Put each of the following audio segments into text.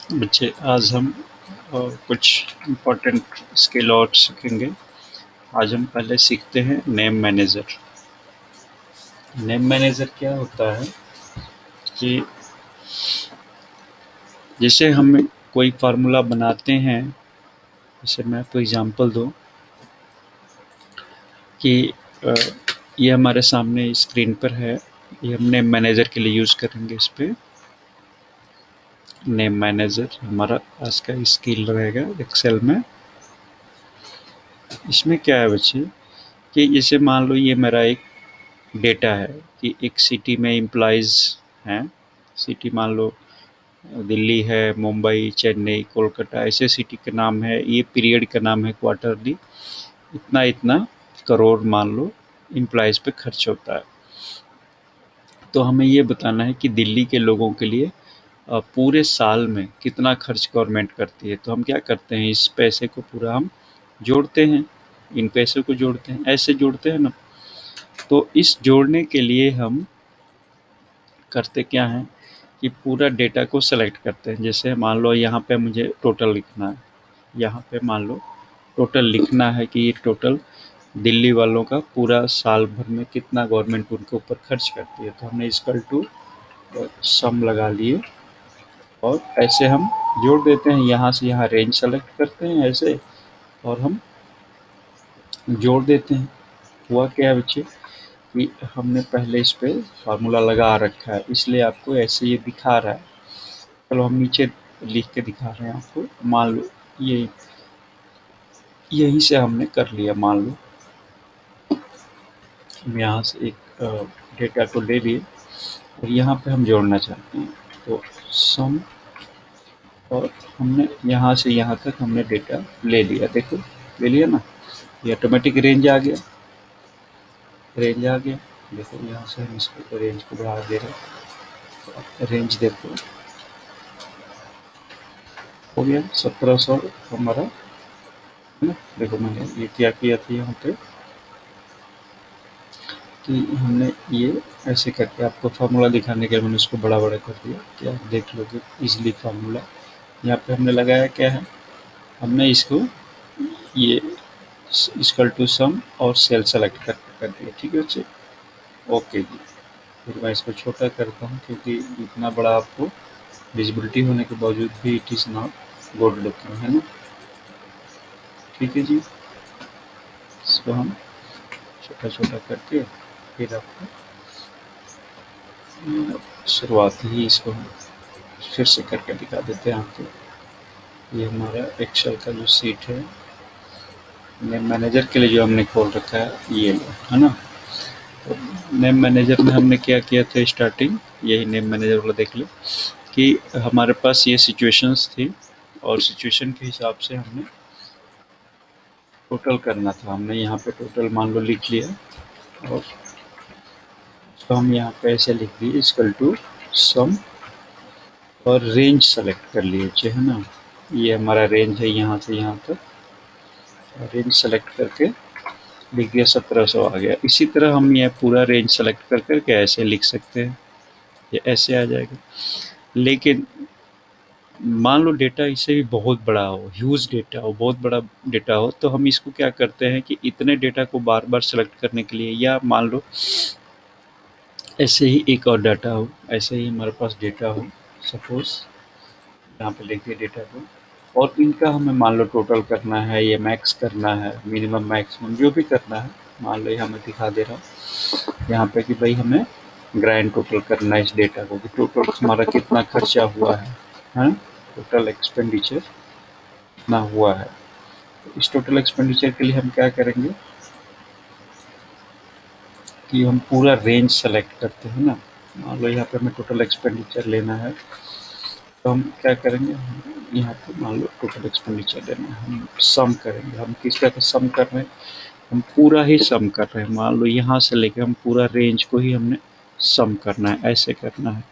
बच्चे आज हम कुछ इम्पोर्टेंट स्किल और सीखेंगे। आज हम पहले सीखते हैं नेम मैनेजर। नेम मैनेजर क्या होता है कि जैसे हम कोई फार्मूला बनाते हैं, जैसे मैं आपको एग्जांपल दूं कि अ, ये हमारे सामने स्क्रीन पर है। ये हम नेम मैनेजर के लिए यूज़ करेंगे। इस पे नेम मैनेजर हमारा आज का स्किल रहेगा एक्सेल में। इसमें क्या है बच्चे कि जैसे मान लो ये मेरा एक डेटा है कि एक सिटी में एम्प्लॉइज़ हैं। सिटी मान लो दिल्ली है, मुंबई, चेन्नई, कोलकाता, ऐसे सिटी के नाम है। ये पीरियड का नाम है क्वार्टरली। इतना इतना करोड़ मान लो एम्प्लॉइज़ पे खर्च होता है। तो हमें ये बताना है कि दिल्ली के लोगों के लिए पूरे साल में कितना खर्च गवर्नमेंट करती है। तो हम क्या करते हैं, इस पैसे को पूरा हम जोड़ते हैं, इन पैसों को जोड़ते हैं, ऐसे जोड़ते हैं ना। तो इस जोड़ने के लिए हम करते क्या हैं कि पूरा डेटा को सेलेक्ट करते हैं। जैसे मान लो यहाँ पे मुझे टोटल लिखना है, यहाँ पे मान लो टोटल लिखना है कि ये टोटल दिल्ली वालों का पूरा साल भर में कितना गवर्नमेंट उनके ऊपर खर्च करती है। तो हमने इक्वल टू सम लगा लिए और ऐसे हम जोड़ देते हैं। यहाँ से यहाँ रेंज सेलेक्ट करते हैं ऐसे और हम जोड़ देते हैं। हुआ क्या है बच्चे कि हमने पहले इस पे फार्मूला लगा रखा है, इसलिए आपको ऐसे ये दिखा रहा है। चलो हम नीचे लिख के दिखा रहे हैं आपको। मान लो ये यहीं से हमने कर लिया। मान लो हम यहाँ से एक डेटा को ले लिए और यहाँ पे हम जोड़ना चाहते हैं। तो सम, और हमने यहाँ से यहाँ तक हमने डेटा ले लिया। देखो ले लिया ना, ये ऑटोमेटिक रेंज आ गया। रेंज आ गया, देखो यहाँ से हम इसको रेंज को बढ़ा दे रहे हैं। तो रेंज देखो हो गया 1700 हमारा, है ना। देखो मैंने ये क्या किया था यहाँ पे कि हमने ये ऐसे करके आपको फार्मूला दिखाने के लिए मैंने इसको बड़ा बड़ा कर दिया कि आप देख लोगे इजीली फार्मूला। यहाँ पे हमने लगाया क्या है, हमने इसको ये इक्वल टू सम और सेल सेलेक्ट कर दिया। ठीक है बच्चे, ओके जी। फिर मैं इसको छोटा करता हूँ क्योंकि इतना बड़ा आपको विजिबिलिटी होने के बावजूद भी it is not good looking, है ना। ठीक है जी, इसको हम छोटा छोटा करके फिर आपको शुरुआत ही इसको हम फिर से करके दिखा देते हैं आपको। ये हमारा एक्सेल का जो सीट है नेम मैनेजर के लिए जो हमने खोल रखा है ये है ना। तो नेम मैनेजर में हमने क्या किया था स्टार्टिंग, यही नेम मैनेजर वाला देख लो कि हमारे पास ये सिचुएशंस थी और सिचुएशन के हिसाब से हमने टोटल करना था। हमने यहाँ पे टोटल मान लो लिख लिया और तो हम यहाँ पे ऐसे लिख दिए इक्वल टू सम और रेंज सेलेक्ट कर लिए, है ना। ये हमारा रेंज है यहाँ से यहाँ तक। रेंज सेलेक्ट करके लिख दिया 1700 आ गया। इसी तरह हम ये पूरा रेंज सेलेक्ट कर करके ऐसे लिख सकते हैं, ये ऐसे आ जाएगा। लेकिन मान लो डेटा इससे भी बहुत बड़ा हो, ह्यूज डेटा हो, बहुत बड़ा डेटा हो, तो हम इसको क्या करते हैं कि इतने डेटा को बार बार सेलेक्ट करने के लिए, या मान लो ऐसे ही एक और डाटा हो, ऐसे ही हमारे पास डेटा हो, सपोज यहाँ पे लिखिए डेटा को, और इनका हमें मान लो टोटल करना है या मैक्स करना है, मिनिमम मैक्सिमम जो भी करना है। मान लो यहाँ मैं दिखा दे रहा हूँ यहाँ पे कि भाई हमें ग्रैंड टोटल करना है इस डेटा को कि टोटल हमारा कितना खर्चा हुआ है, टोटल एक्सपेंडिचर कितना हुआ है। तो इस टोटल एक्सपेंडिचर के लिए हम क्या करेंगे कि हम पूरा रेंज सेलेक्ट करते हैं ना। मान लो यहाँ पे हमें टोटल एक्सपेंडिचर लेना है, तो हम क्या करेंगे, यहाँ पे मान लो टोटल एक्सपेंडिचर लेना है, हम सम करेंगे। हम किस तरह का सम कर रहे हैं, हम पूरा ही सम कर रहे हैं। मान लो यहाँ से लेकर हम पूरा रेंज को ही हमने सम करना है, ऐसे करना है।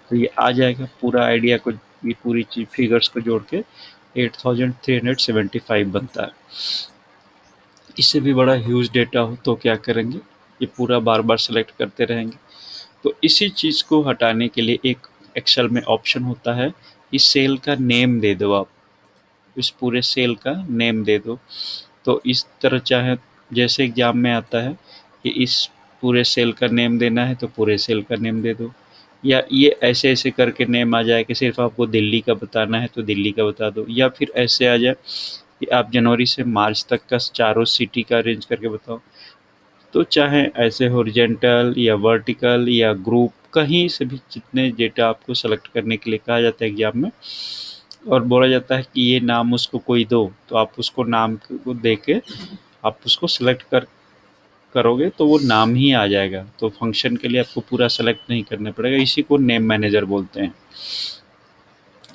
तो ये आ जाएगा पूरा आइडिया को, ये पूरी चीज फिगर्स को जोड़ के 8375 बनता है। इससे भी बड़ा ह्यूज डेटा हो तो क्या करेंगे, ये पूरा बार बार सेलेक्ट करते रहेंगे। तो इसी चीज़ को हटाने के लिए एक एक्सेल में ऑप्शन होता है इस सेल का नेम दे दो आप, इस पूरे सेल का नेम दे दो। तो इस तरह चाहे जैसे एग्ज़ाम में आता है कि इस पूरे सेल का नेम देना है तो पूरे सेल का नेम दे दो, या ये ऐसे-ऐसे करके नेम आ जाए कि सिर्फ़ आपको दिल्ली का बताना है तो दिल्ली का बता दो, या फिर ऐसे आ जाए कि आप जनवरी से मार्च तक का चारों सिटी का अरेंज करके बताओ। तो चाहे ऐसे हॉरिजॉन्टल या वर्टिकल या ग्रुप, कहीं से भी जितने डेटा आपको सेलेक्ट करने के लिए कहा जाता है एग्ज़ाम में, और बोला जाता है कि ये नाम उसको कोई दो, तो आप उसको नाम को दे के आप उसको सेलेक्ट करोगे तो वो नाम ही आ जाएगा। तो फंक्शन के लिए आपको पूरा सेलेक्ट नहीं करना पड़ेगा, इसी को नेम मैनेजर बोलते हैं।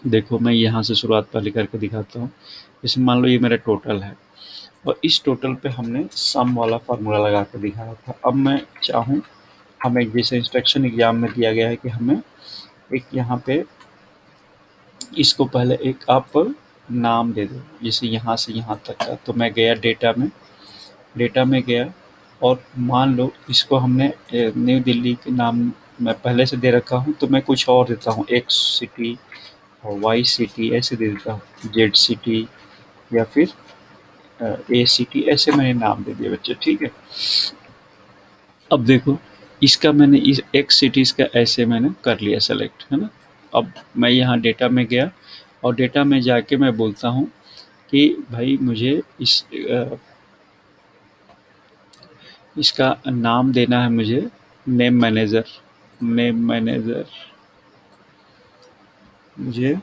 देखो मैं यहाँ से शुरुआत पहले करके दिखाता हूँ। जैसे मान लो ये मेरा टोटल है, और इस टोटल पे हमने सम वाला फार्मूला लगा के दिखाया था। अब मैं चाहूँ, हमें जैसे इंस्ट्रक्शन एग्जाम में दिया गया है कि हमें एक यहाँ पे इसको पहले एक आप नाम दे दो, जैसे यहाँ से यहाँ तक का। तो मैं गया डेटा में गया, और मान लो इसको हमने न्यू दिल्ली के नाम मैं पहले से दे रखा हूँ, तो मैं कुछ और देता हूँ, एक्स सिटी और वाई सिटी ऐसे दे देता हूँ, जेड सिटी या फिर ए सिटी, ऐसे मैंने नाम दे दिए बच्चे, ठीक है। अब देखो, इसका मैंने इस एक्स सिटीज़ का ऐसे मैंने कर लिया सेलेक्ट, है ना। अब मैं यहाँ डेटा में गया, और डेटा में जाके मैं बोलता हूँ कि भाई मुझे इसका नाम देना है, मुझे नेम मैनेजर मुझे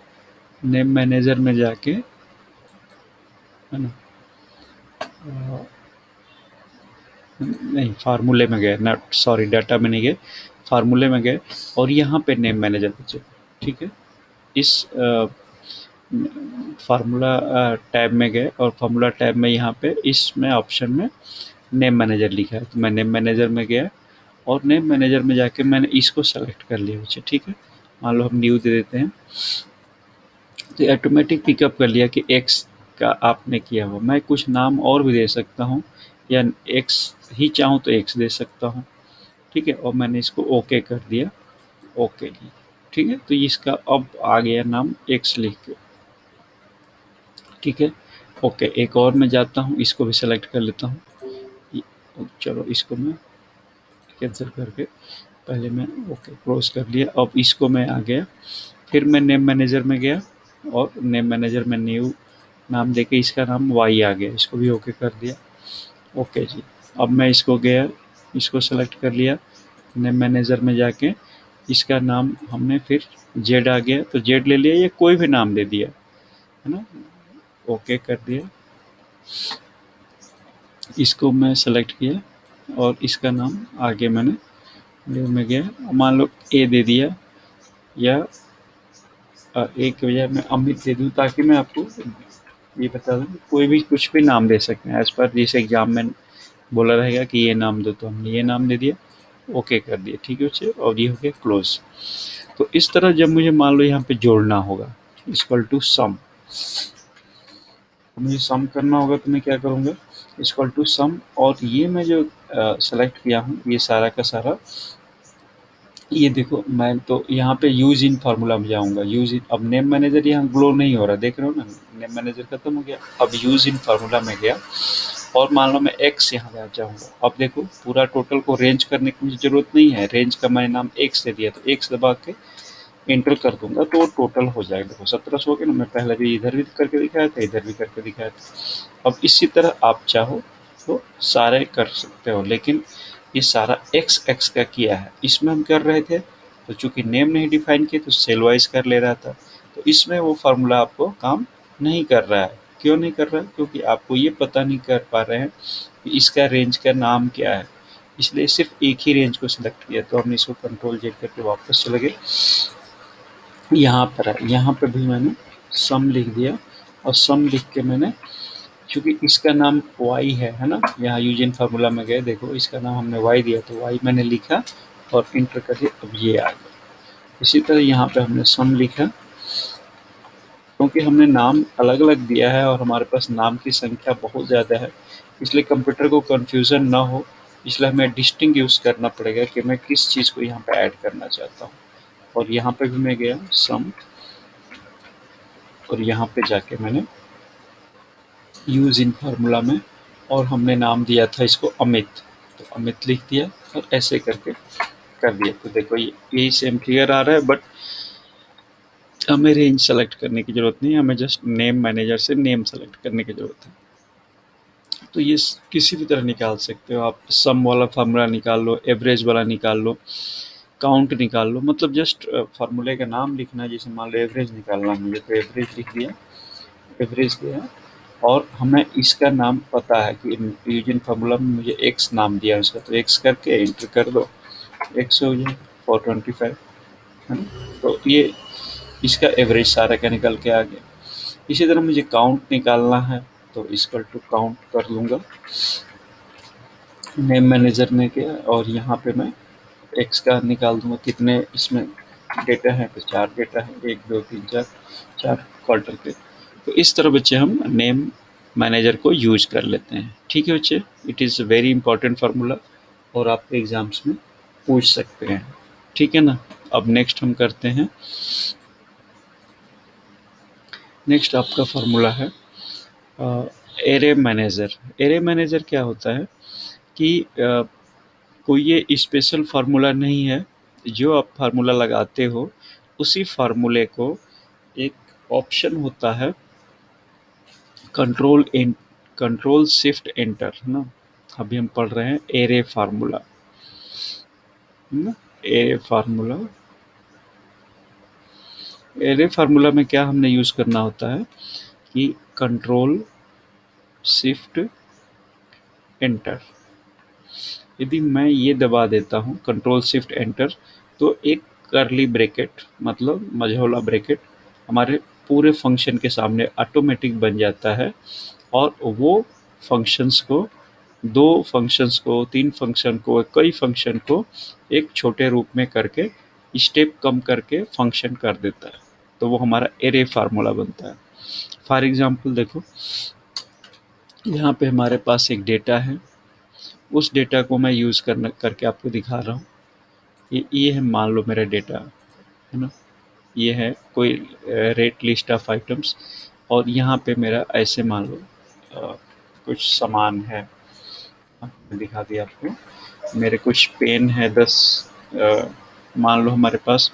नेम मैनेजर में जाके, है ना, नहीं फार्मूले में गए, नॉट सॉरी डाटा में नहीं गए, फार्मूले में गए, और यहाँ पे नेम मैनेजर पे चले, ठीक है। इस फार्मूला टैब में गए, और फार्मूला टैब में यहाँ पे इसमें ऑप्शन में नेम मैनेजर लिखा है, तो मैं नेम मैनेजर में गया, और नेम मैनेजर में जाके मैंने इसको सेलेक्ट कर लिया बच्चे, ठीक है। मान लो हम न्यू दे देते हैं, तो ऑटोमेटिक पिकअप कर लिया कि एक्स का आपने किया हुआ। मैं कुछ नाम और भी दे सकता हूँ, या एक्स ही चाहूँ तो एक्स दे सकता हूँ, ठीक है। और मैंने इसको ओके कर दिया, ओके जी, ठीक है। तो इसका अब आ गया नाम एक्स लिख के, ठीक है। ओके, एक और मैं जाता हूँ, इसको भी सेलेक्ट कर लेता हूँ। चलो इसको मैं कैंसिल करके, पहले मैं ओके क्लोज कर लिया। अब इसको मैं आ गया, फिर मैं नेम मैनेजर में गया, और नेम मैनेजर में न्यू नाम देके इसका नाम वाई आ गया, इसको भी ओके कर दिया, ओके जी। अब मैं इसको गया, इसको सेलेक्ट कर लिया, नेम मैनेजर में जाके इसका नाम हमने फिर जेड आ गया, तो जेड ले लिया, या कोई भी नाम दे दिया, है ना, ओके कर दिया। इसको मैं सेलेक्ट किया, और इसका नाम आगे मैंने न्यू में गया, मान लो ए दे दिया, या ए के बजाय मैं अमित दे दूँ, ताकि मैं आपको ये बता दूँ कोई भी कुछ भी नाम दे सकते हैं, एज पर जिस एग्जाम में बोला रहेगा कि ये नाम दो, तो हमने ये नाम दे दिया, ओके कर दिया, ठीक है बच्चे, और ये हो गया क्लोज। तो इस तरह जब मुझे मान लो यहाँ पे जोड़ना होगा, इक्वल टू सम, मुझे सम करना होगा, तो मैं क्या करूँगा, इक्वल टू सम, और ये मैं जो सेलेक्ट किया हूँ ये सारा का सारा, ये देखो मैं तो यहाँ पे यूज़ इन फार्मूला में जाऊँगा, यूज़ इन, अब नेम मैनेजर यहाँ ग्लो नहीं हो रहा, देख रहे हो ना, नेम मैनेजर खत्म हो गया। अब यूज़ इन फार्मूला में गया, और मान लो मैं एक्स यहाँ पे जाऊँगा। अब देखो पूरा टोटल को रेंज करने की मुझे ज़रूरत नहीं है, रेंज का मैंने नाम एक्स दे दिया, तो एक्स दबा के एंटर कर दूंगा, तो वो टोटल हो जाएगा। देखो 1700 हो गया ना, मैं पहले भी इधर भी करके दिखाया था, इधर भी करके दिखाया था। अब इसी तरह आप चाहो तो सारे कर सकते हो, लेकिन ये सारा एक्स एक्स का किया है, इसमें हम कर रहे थे तो चूंकि नेम नहीं डिफाइन किए तो सेल वाइज कर ले रहा था, तो इसमें वो फार्मूला आपको काम नहीं कर रहा है। क्यों नहीं कर रहा है? क्योंकि आपको ये पता नहीं कर पा रहे हैं कि इसका रेंज का नाम क्या है, इसलिए सिर्फ एक ही रेंज को सिलेक्ट किया। तो हमने इसको कंट्रोल जेड करके वापस चले गए, यहाँ पर है, यहाँ पर भी मैंने सम लिख दिया, और सम लिख के मैंने, चूँकि इसका नाम वाई है ना, यहाँ यूजिन फार्मूला में गए, देखो इसका नाम हमने वाई दिया, तो वाई मैंने लिखा और इंटर कर दिया, अब ये आ गया। इसी तरह यहाँ पे हमने सम लिखा, क्योंकि हमने नाम अलग अलग दिया है और हमारे पास नाम की संख्या बहुत ज़्यादा है, इसलिए कंप्यूटर को कन्फ्यूज़न ना हो, इसलिए हमें डिस्टिंग यूज़ करना पड़ेगा कि मैं किस चीज़ को यहाँ पे ऐड करना चाहता हूँ। और यहाँ पे भी मैं गया सम, और यहाँ पे जाके मैंने यूज़ इन फार्मूला में, और हमने नाम दिया था इसको अमित, तो अमित लिख दिया और ऐसे करके कर दिया। तो देखो यही सेम क्लियर आ रहा है, बट हमें रेंज सेलेक्ट करने की ज़रूरत नहीं है, हमें जस्ट नेम मैनेजर से नेम सेलेक्ट करने की ज़रूरत है। तो ये किसी भी तरह निकाल सकते हो आप, सम वाला फार्मूला निकाल लो, एवरेज वाला निकाल लो, काउंट निकाल लो, मतलब जस्ट फार्मूले का नाम लिखना है। जैसे मान लो एवरेज निकालना है मुझे, तो एवरेज लिख दिया, एवरेज दिया, और हमें इसका नाम पता है कि यूजिन फार्मूला में मुझे एक्स नाम दिया है उसका, तो एक्स करके एंटर कर दो, एक्स हो गया 425, है ना। तो ये इसका एवरेज सारा का निकल के आ गया। इसी तरह मुझे काउंट निकालना है, तो इक्वल टू काउंट कर लूँगा, नेम मैनेजर ने किया, और यहाँ पे मैं एक्स का निकाल दूंगा कितने इसमें डेटा है, तो 4 डेटा है, 1 2 3 4, 4 क्वार्टर के। तो इस तरह बच्चे हम नेम मैनेजर को यूज कर लेते हैं। ठीक है बच्चे, it is very important formula, और आप एग्जाम्स में पूछ सकते हैं। ठीक है ना। अब नेक्स्ट हम करते हैं, नेक्स्ट आपका फार्मूला है एरे मैनेजर। एरे मैनेजर क्या होता है कि कोई ये स्पेशल फार्मूला नहीं है, जो आप फार्मूला लगाते हो उसी फार्मूले को एक ऑप्शन होता है कंट्रोल शिफ्ट एंटर, है ना। अभी हम पढ़ रहे हैं एरे फार्मूला, है ना। एरे फार्मूला, एरे फार्मूला में क्या हमने यूज करना होता है कि कंट्रोल शिफ्ट एंटर। यदि मैं ये दबा देता हूँ कंट्रोल शिफ्ट एंटर, तो एक करली ब्रैकेट, मतलब मझौला ब्रैकेट, हमारे पूरे फंक्शन के सामने ऑटोमेटिक बन जाता है, और वो फंक्शंस को, 2 फंक्शंस को, 3 फंक्शन को, कई फंक्शन को एक छोटे रूप में करके, स्टेप कम करके फंक्शन कर देता है। तो वो हमारा एरे फार्मूला बनता है। फॉर एग्जांपल देखो, यहाँ पे हमारे पास एक डेटा है, उस डेटा को मैं यूज़ करके आपको दिखा रहा हूँ। ये है, मान लो मेरा डेटा, है ना। ये है कोई रेट लिस्ट ऑफ आइटम्स, और यहाँ पे मेरा ऐसे मान लो कुछ सामान है, दिखा दिया आपको। मेरे कुछ पेन है 10, मान लो हमारे पास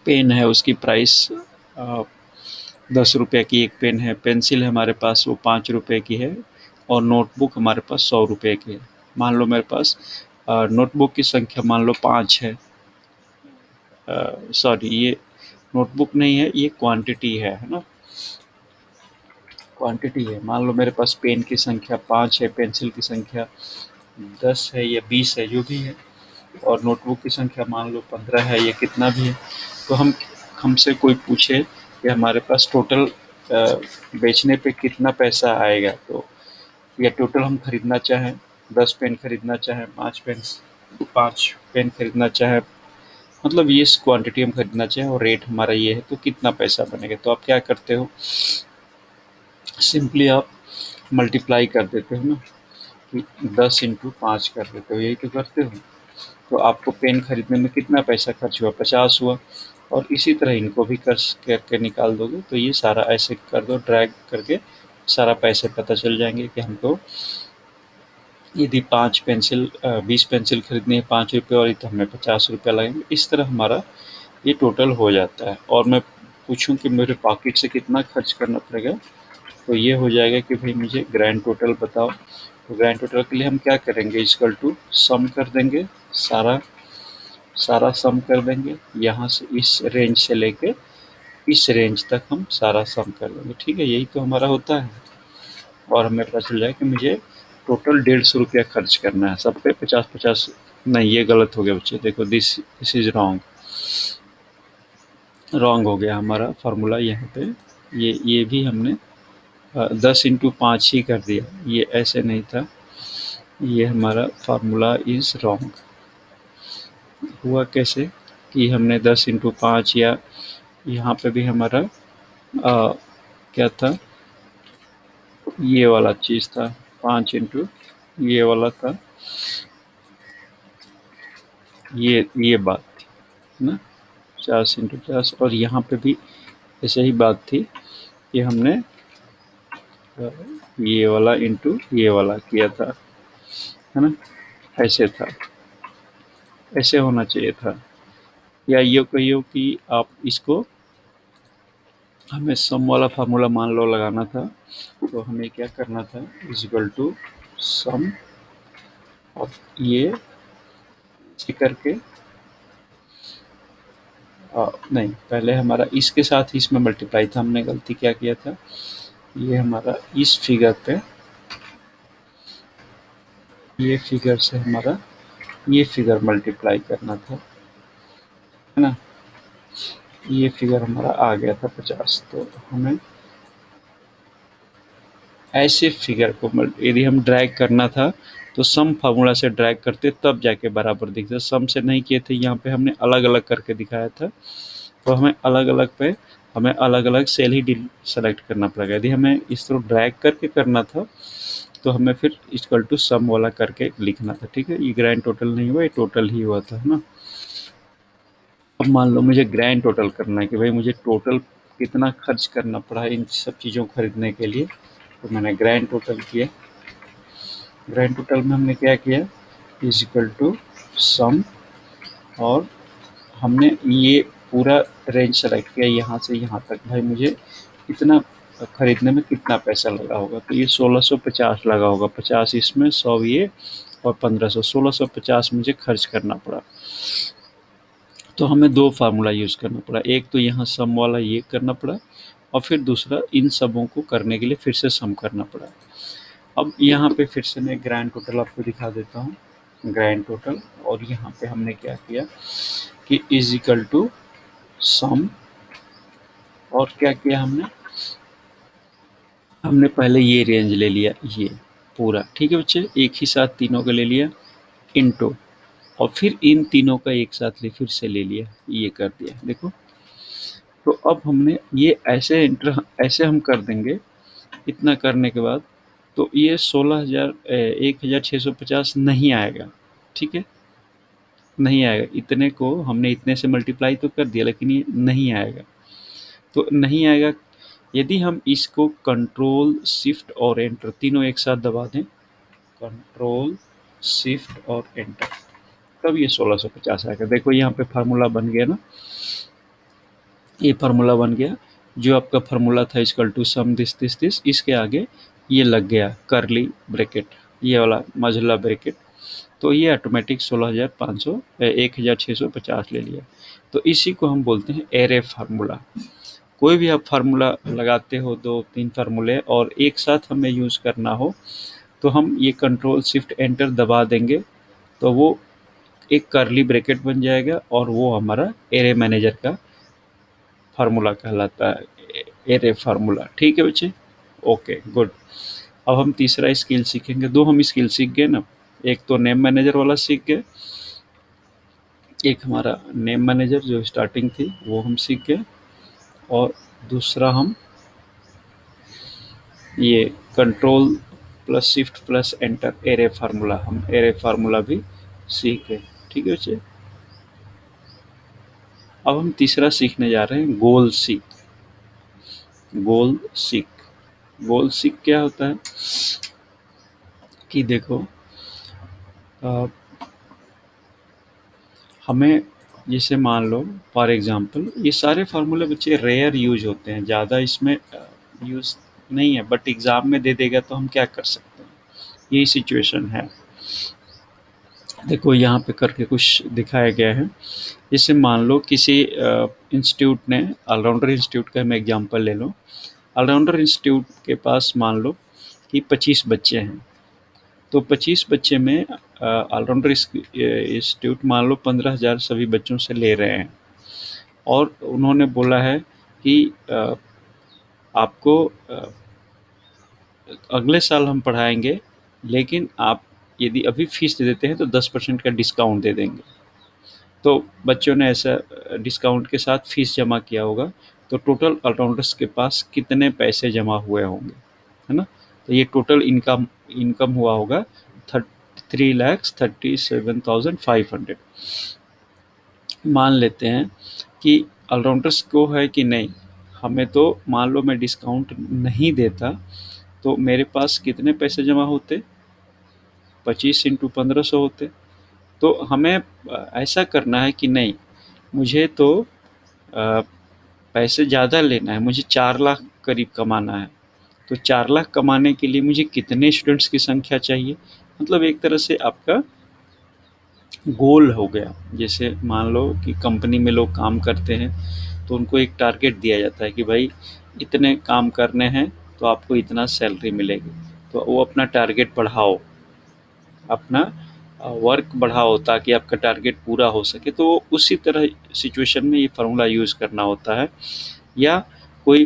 पेन है, उसकी प्राइस 10 रुपये की एक पेन है। पेंसिल है हमारे पास, वो 5 रुपये की है, और नोटबुक हमारे पास 100 रुपये की है। मान लो मेरे पास नोटबुक की संख्या मान लो 5 है, सॉरी ये नोटबुक नहीं है, ये क्वांटिटी है ना, क्वांटिटी है। मान लो मेरे पास पेन की संख्या 5 है, पेंसिल की संख्या 10 है या 20 है, जो भी है, और नोटबुक की संख्या मान लो 15 है, या कितना भी है। तो हमसे कोई पूछे कि हमारे पास टोटल बेचने पे कितना पैसा आएगा, तो या टोटल हम खरीदना चाहें, 10 पेन खरीदना चाहें, 5 पेन खरीदना चाहें, मतलब ये क्वांटिटी हम खरीदना चाहें और रेट हमारा ये है, तो कितना पैसा बनेगा। तो आप क्या करते हो, सिंपली आप मल्टीप्लाई कर देते हो ना, कि 10 × 5 कर देते हो, यही तो करते हो। तो आपको पेन खरीदने में कितना पैसा खर्च हुआ, 50 हुआ, और इसी तरह इनको भी कर करके निकाल दोगे, तो ये सारा ऐसे कर दो, ड्रैग करके सारा पैसे पता चल जाएंगे कि हमको यदि 20 पेंसिल खरीदनी है 5 रुपये वाली, तो हमें 50 रुपये लगेंगे। इस तरह हमारा ये टोटल हो जाता है। और मैं पूछूं कि मेरे पॉकेट से कितना खर्च करना पड़ेगा, तो ये हो जाएगा कि भाई मुझे ग्रैंड टोटल बताओ। तो ग्रैंड टोटल के लिए हम क्या करेंगे, इक्वल टू सम कर देंगे, सारा सारा सम कर देंगे, यहाँ से इस रेंज से लेके इस रेंज तक हम सारा सम कर देंगे। ठीक है, यही तो हमारा होता है। और हमें पता चल जाए कि मुझे टोटल 150 रुपया खर्च करना है, सब पे 50-50। नहीं, ये गलत हो गया बच्चे, देखो this this is wrong, wrong हो गया हमारा फार्मूला यहाँ पे। ये भी हमने 10 × 5 ही कर दिया, ये ऐसे नहीं था, ये हमारा फार्मूला इज़ रॉन्ग। हुआ कैसे कि हमने 10 × 5, या यहाँ पे भी हमारा क्या था, ये वाला चीज़ था, 5 इंटू ये वाला था, ये बात थी ना, 50 × 50, और यहाँ पे भी ऐसे ही बात थी कि हमने ये वाला इंटू ये वाला किया था, है ना, ऐसे था, ऐसे होना चाहिए था। या ये कहियो कि आप इसको, हमें सम वाला फार्मूला मान लो लगाना था, तो हमें क्या करना था, is equal to sum of ये ऐसे करके, नहीं, पहले हमारा इसके साथ ही इसमें मल्टीप्लाई था, हमने गलती क्या किया था, ये हमारा इस फिगर पे, ये फिगर से हमारा ये फिगर मल्टीप्लाई करना था, है ना, ये फिगर हमारा आ गया था 50। तो हमें ऐसे फिगर को यदि हम ड्रैग करना था तो सम फार्मूला से ड्रैग करते तब जाके बराबर दिखता, सम से नहीं किए थे, यहाँ पे हमने अलग अलग करके दिखाया था, तो हमें अलग अलग पे हमें अलग अलग सेल ही सेलेक्ट करना पड़ेगा। यदि हमें इस तरह ड्रैग करके करना था तो हमें फिर इक्वल टू सम वाला करके लिखना था, ठीक है, ये ग्रैंड टोटल नहीं हुआ, ये टोटल ही हुआ था, है ना। अब मान लो मुझे ग्रैंड टोटल करना है कि भाई मुझे टोटल कितना खर्च करना पड़ा इन सब चीज़ों को खरीदने के लिए, तो मैंने ग्रैंड टोटल किया। ग्रैंड टोटल में हमने क्या किया, इज इक्वल टू सम, और हमने ये पूरा रेंज सेलेक्ट किया यहाँ से यहाँ तक, भाई मुझे कितना खरीदने में कितना पैसा लगा होगा, तो ये 1650 लगा होगा, 50 इसमें, 100 ये और 1500, 1650 मुझे खर्च करना पड़ा। तो हमें दो फार्मूला यूज़ करना पड़ा, एक तो यहाँ सम वाला ये करना पड़ा, और फिर दूसरा इन सबों को करने के लिए फिर से सम करना पड़ा। अब यहाँ पे फिर से मैं ग्रैंड टोटल आपको दिखा देता हूँ, ग्रैंड टोटल, और यहाँ पे हमने क्या किया कि इज इक्वल टू सम, और क्या किया हमने, हमने पहले ये रेंज ले लिया, ये पूरा, ठीक है बच्चे, एक ही साथ तीनों का ले लिया, इनटू, और फिर इन तीनों का एक साथ ले फिर से ले लिया, ये कर दिया, देखो। तो अब हमने ये ऐसे इंटर ऐसे हम कर देंगे, इतना करने के बाद तो ये 16,000 1650 नहीं आएगा, ठीक है, नहीं आएगा, इतने को हमने इतने से मल्टीप्लाई तो कर दिया लेकिन ये नहीं आएगा, तो नहीं आएगा। यदि हम इसको कंट्रोल शिफ्ट और एंटर तीनों एक साथ दबा दें, कंट्रोल शिफ्ट और एंटर, तब ये 1650 आएगा। देखो यहाँ पे फार्मूला बन गया ना, ये फार्मूला बन गया, जो आपका फार्मूला था equal to sum this this this, इसके आगे ये लग गया करली ब्रैकेट, ये वाला मझला ब्रैकेट, तो ये ऑटोमेटिक 16,500 1650 ले लिया। तो इसी को हम बोलते हैं एरे फार्मूला। कोई भी आप फार्मूला लगाते हो, दो तीन फार्मूले, और एक साथ हमें यूज़ करना हो, तो हम ये कंट्रोल शिफ्ट एंटर दबा देंगे, तो वो एक कर्ली ब्रैकेट बन जाएगा, और वो हमारा एरे मैनेजर का फार्मूला कहलाता है, एरे फार्मूला, ठीक है बच्चे, ओके गुड। अब हम तीसरा स्किल सीखेंगे, दो हम स्किल सीख गए ना, एक तो नेम मैनेजर वाला सीख गए, एक हमारा नेम मैनेजर जो स्टार्टिंग थी वो हम सीख गए, और दूसरा हम ये control plus shift plus enter array formula, हम एरे फार्मूला भी सीख गए, ठीक है बच्चे। अब हम तीसरा सीखने जा रहे हैं गोल सीख। गोल सीख, गोल सीख क्या होता है कि देखो, अ, हमें जैसे मान लो फॉर एग्जांपल, ये सारे फार्मूले बच्चे रेयर यूज होते हैं, ज़्यादा इसमें यूज नहीं है, बट एग्ज़ाम में दे देगा तो हम क्या कर सकते हैं, यही सिचुएशन है। देखो यहाँ पे करके कुछ दिखाया गया है, जैसे मान लो किसी इंस्टीट्यूट ने, ऑलराउंडर इंस्टीट्यूट का हम एग्जांपल ले लो, ऑलराउंडर इंस्टीट्यूट के पास मान लो कि 25 बच्चे हैं, तो 25 बच्चे में ऑलराउंडर इंस्टीट्यूट मान लो 15,000 सभी बच्चों से ले रहे हैं, और उन्होंने बोला है कि आपको अगले साल हम पढ़ाएंगे, लेकिन आप यदि अभी फीस दे देते हैं तो 10% का डिस्काउंट दे देंगे। तो बच्चों ने ऐसा डिस्काउंट के साथ फीस जमा किया होगा, तो टोटल ऑलराउंडर्स के पास कितने पैसे जमा हुए होंगे, है ना, तो ये टोटल इनकम इनकम हुआ होगा 3,37,500। मान लेते हैं कि ऑलराउंडर्स को है कि नहीं, हमें तो मान लो मैं डिस्काउंट नहीं देता तो मेरे पास कितने पैसे जमा होते? 25 इंटू 1500 होते। तो हमें ऐसा करना है कि नहीं, मुझे तो पैसे ज़्यादा लेना है, मुझे 4 लाख करीब कमाना है। तो 4 लाख कमाने के लिए मुझे कितने स्टूडेंट्स की संख्या चाहिए? मतलब एक तरह से आपका गोल हो गया। जैसे मान लो कि कंपनी में लोग काम करते हैं तो उनको एक टारगेट दिया जाता है कि भाई इतने काम करने हैं तो आपको इतना सैलरी मिलेगी। तो वो अपना टारगेट बढ़ाओ, अपना वर्क बढ़ाओ ताकि आपका टारगेट पूरा हो सके। तो उसी तरह सिचुएशन में ये फार्मूला यूज़ करना होता है। या कोई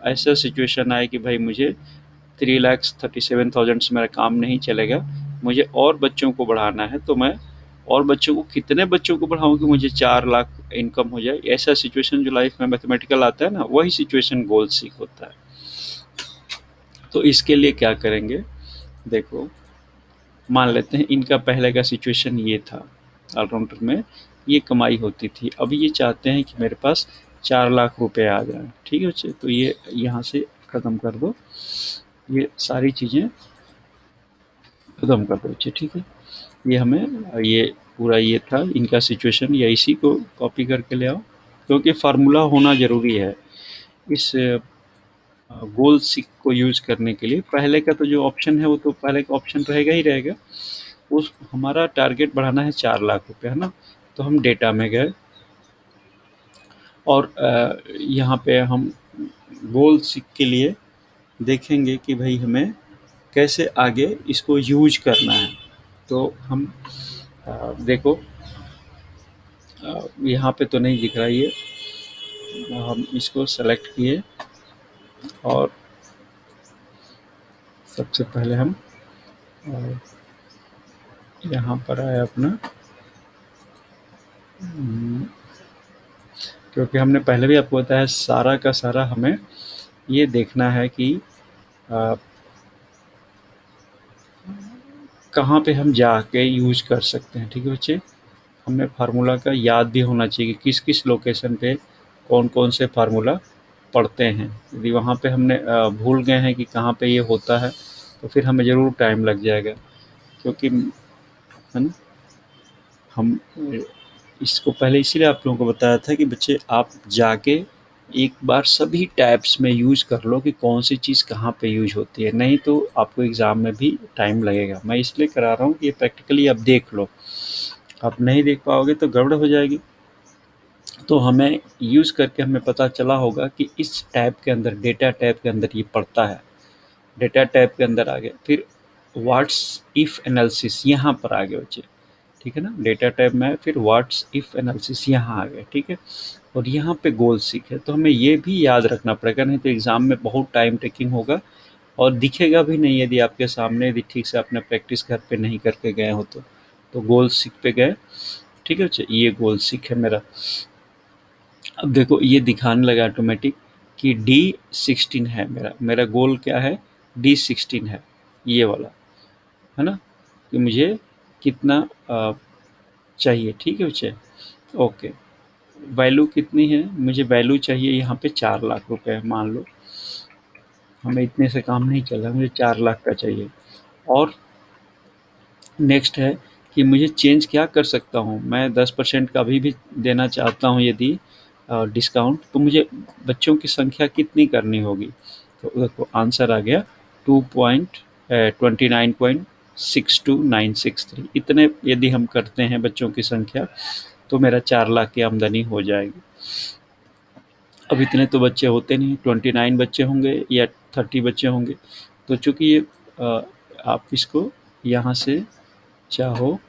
ऐसा सिचुएशन आए कि भाई मुझे 3,37,000 से मेरा काम नहीं चलेगा, मुझे और बच्चों को बढ़ाना है, तो मैं और बच्चों को कितने बच्चों को बढ़ाऊँ कि मुझे 4 लाख इनकम हो जाए। ऐसा सिचुएशन जो लाइफ में मैथमेटिकल आता है ना, वही सिचुएशन गोल सीक होता है। तो इसके लिए क्या करेंगे, देखो मान लेते हैं इनका पहले का सिचुएशन ये था, ऑलराउंडर में ये कमाई होती थी। अब ये चाहते हैं कि मेरे पास 4 लाख रुपए आ जाए। ठीक है बच्चे, तो ये यहाँ से ख़त्म कर दो, ये सारी चीज़ें ख़त्म कर दो बच्चे। ठीक है, ये हमें ये पूरा ये था इनका सिचुएशन, या इसी को कॉपी करके ले आओ, क्योंकि फार्मूला होना ज़रूरी है इस गोल सीक को यूज़ करने के लिए। पहले का तो जो ऑप्शन है वो तो पहले का ऑप्शन रहेगा ही रहेगा। उस हमारा टारगेट बढ़ाना है 4 लाख रुपए, है ना। तो हम डेटा में गए और यहाँ पे हम गोल सीक के लिए देखेंगे कि भाई हमें कैसे आगे इसको यूज करना है। तो हम देखो यहाँ पे तो नहीं दिख रहा ये, हम इसको सेलेक्ट किए और सबसे पहले हम यहाँ पर आए अपना, क्योंकि हमने पहले भी आपको बताया सारा का सारा हमें ये देखना है कि कहाँ पे हम जाके यूज कर सकते हैं। ठीक है बच्चे, हमें फार्मूला का याद भी होना चाहिए कि किस किस लोकेशन पे कौन कौन से फार्मूला पढ़ते हैं। यदि वहाँ पे हमने भूल गए हैं कि कहाँ पे ये होता है तो फिर हमें ज़रूर टाइम लग जाएगा, क्योंकि है ना, हम इसको पहले इसीलिए आप लोगों को बताया था कि बच्चे आप जाके एक बार सभी टैब्स में यूज़ कर लो कि कौन सी चीज़ कहाँ पे यूज होती है, नहीं तो आपको एग्ज़ाम में भी टाइम लगेगा। मैं इसलिए करा रहा हूँ कि ये प्रैक्टिकली आप देख लो, आप नहीं देख पाओगे तो गड़बड़ हो जाएगी। तो हमें यूज़ करके हमें पता चला होगा कि इस टैब के अंदर, डेटा टैब के अंदर ये पड़ता है। डेटा टैब के अंदर आ गए, फिर व्हाट्स इफ एनालिसिस यहाँ पर आ गए बच्चे। ठीक है ना, डेटा टैब में फिर व्हाट्स इफ एनालिसिस यहाँ आ गए। ठीक है, और यहाँ पे गोल सीख है, तो हमें ये भी याद रखना पड़ेगा, नहीं तो एग्ज़ाम में बहुत टाइम टेकिंग होगा और दिखेगा भी नहीं यदि आपके सामने, यदि ठीक से आपने प्रैक्टिस घर पे नहीं करके गए हो तो गोल सीख पे गए। ठीक है बच्चे, ये गोल सीख है मेरा। अब देखो ये दिखाने लगा ऑटोमेटिक कि D16 है मेरा, मेरा गोल क्या है, D16 है ये वाला, है ना, कि मुझे कितना चाहिए। ठीक है बच्चे, ओके। वैल्यू कितनी है, मुझे वैल्यू चाहिए यहाँ पे 4 लाख रुपए, मान लो हमें इतने से काम नहीं चल रहा, मुझे 4 लाख का चाहिए। और नेक्स्ट है कि मुझे चेंज क्या कर सकता हूँ, मैं 10% का अभी भी देना चाहता हूँ यदि डिस्काउंट, तो मुझे बच्चों की संख्या कितनी करनी होगी। तो देखो आंसर आ गया 2.29.62963। इतने यदि हम करते हैं बच्चों की संख्या तो मेरा 4 लाख की आमदनी हो जाएगी। अब इतने तो बच्चे होते नहीं, 29 बच्चे होंगे या 30 बच्चे होंगे। तो चूँकि ये आप इसको यहाँ से चाहो